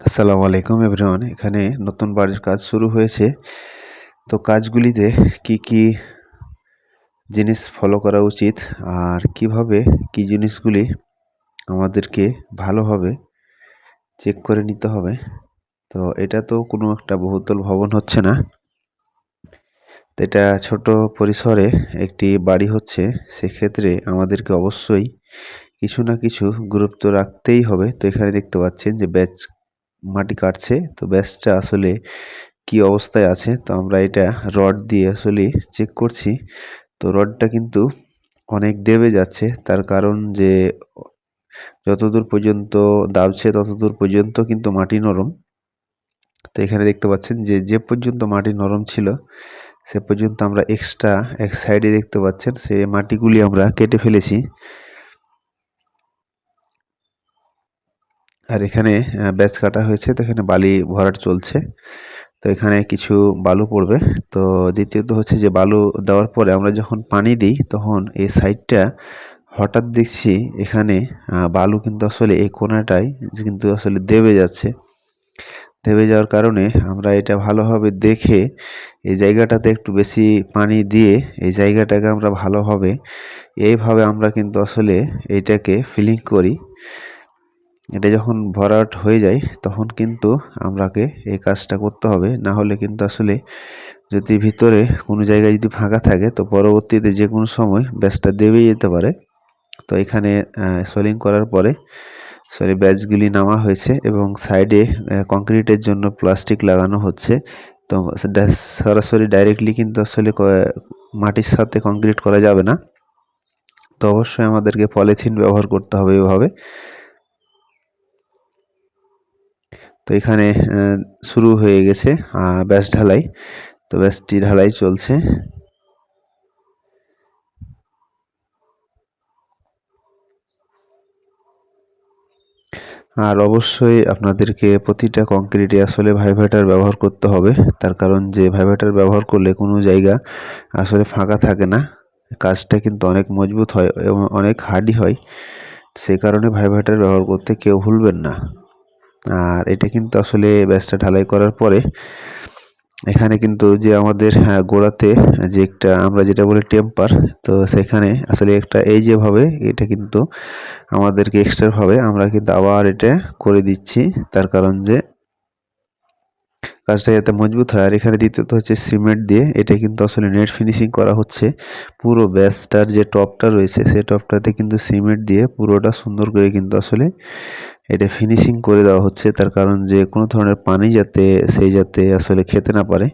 আসসালামু আলাইকুম এভরিওয়ান। এখানে নতুন বাড়ির কাজ শুরু হয়েছে। তো কাজগুলিতে কি কি জিনিস ফলো করা উচিত আর কিভাবে কি জিনিসগুলি আমাদেরকে ভালোভাবে চেক করে নিতে হবে। তো এটা তো কোনো একটা বহুতল ভবন হচ্ছে না, তো এটা ছোট পরিসরে একটি বাড়ি হচ্ছে। সেক্ষেত্রে আমাদেরকে অবশ্যই কিছু না কিছু গুরুত্ব রাখতেই হবে। তো এখানে দেখতে পাচ্ছেন যে ব্যাচ মাটি কাটছে। তো ব্যাচটা আসলে কি অবস্থায় আছে, তো আমরা এটা রড দিয়ে আসলে চেক করছি। তো রডটা কিন্তু অনেক দেবে যাচ্ছে, তার কারণ যে যতদূর পর্যন্ত দাবছে ততদূর পর্যন্ত কিন্তু মাটি নরম। তো এখানে দেখতে পাচ্ছেন যে যে পর্যন্ত মাটি নরম ছিল সে পর্যন্ত আমরা এক্সট্রা এক সাইডে দেখতে পাচ্ছেন সে মাটিগুলি আমরা কেটে ফেলেছি। আর এখানে ব্যাচ কাটা হয়েছে, তো এখানে বালি ভরাট চলছে। তো এখানে কিছু বালু পড়বে। তো দ্বিতীয়ত হচ্ছে যে বালু দেওয়ার পরে আমরা যখন পানি দিই তখন এই সাইডটা হঠাৎ দেখছি এখানে বালু কিন্তু আসলে এই কোণাটায় কিন্তু আসলে দেবে যাচ্ছে। দেবে যাওয়ার কারণে আমরা এটা ভালোভাবে দেখে এই জায়গাটাতে একটু বেশি পানি দিয়ে এই জায়গাটাকে আমরা ভালোভাবে এইভাবে আমরা কিন্তু আসলে এইটাকে ফিলিং করি। এটা যখন ভরাট হয়ে যায় তখন কিন্তু আমরাকে এই কাজটা করতে হবে, না হলে কিন্তু আসলে যদি ভিতরে কোনো জায়গায় যদি ফাঁকা থাকে তো পরবর্তীতে যে কোনো সময় ব্যাচটা দেবেই যেতে পারে। তো এখানে সোলিং করার পরে ব্যাচগুলি নামা হয়েছে এবং সাইডে কংক্রিটের জন্য প্লাস্টিক লাগানো হচ্ছে। তো সরাসরি ডাইরেক্টলি কিন্তু আসলে মাটির সাথে কংক্রিট করা যাবে না। তো অবশ্যই আমাদেরকে পলিথিন ব্যবহার করতে হবে এভাবে। তো এখানে শুরু হয়ে গেছে ব্যাচ ঢালাই। তো ব্যাচটি ঢালাই চলছে। আর অবশ্যই আপনাদেরকে প্রতিটা কংক্রিটে আসলে ভাইব্রেটর ব্যবহার করতে হবে। তার কারণ যে ভাইব্রেটর ব্যবহার করলে কোনো জায়গা আসলে ফাঁকা থাকে না। কাজটা কিন্তু অনেক মজবুত হয় এবং অনেক হার্ডি হয়। সে কারণে ভাইব্রেটর ব্যবহার করতে কেউ ভুলবেন না। আর এটা কিন্তু আসলে ব্যাচটা ঢালাই করার পরে এখানে কিন্তু যে আমাদের গোড়াতে যে একটা আমরা যেটা বলি টেম্পার, তো সেখানে আসলে একটা এই যেভাবে এটা কিন্তু আমাদেরকে এক্সট্রা ভাবে আমরা কিন্তু আবার এটা করে দিচ্ছি, তার কারণ যে কাজটা যাতে মজবুত হয়। আর এখানে দ্বিতীয়ত হচ্ছে সিমেন্ট দিয়ে এটা কিন্তু আসলে নেট ফিনিশিং করা হচ্ছে। পুরো ব্যাচটার যে টপটা রয়েছে সেই টপটাতে কিন্তু সিমেন্ট দিয়ে পুরোটা সুন্দর করে কিন্তু আসলে এটা ফিনিশিং করে দেওয়া হচ্ছে, তার কারণ যে কোনো ধরনের পানি যাতে আসলে খেতে না পারে।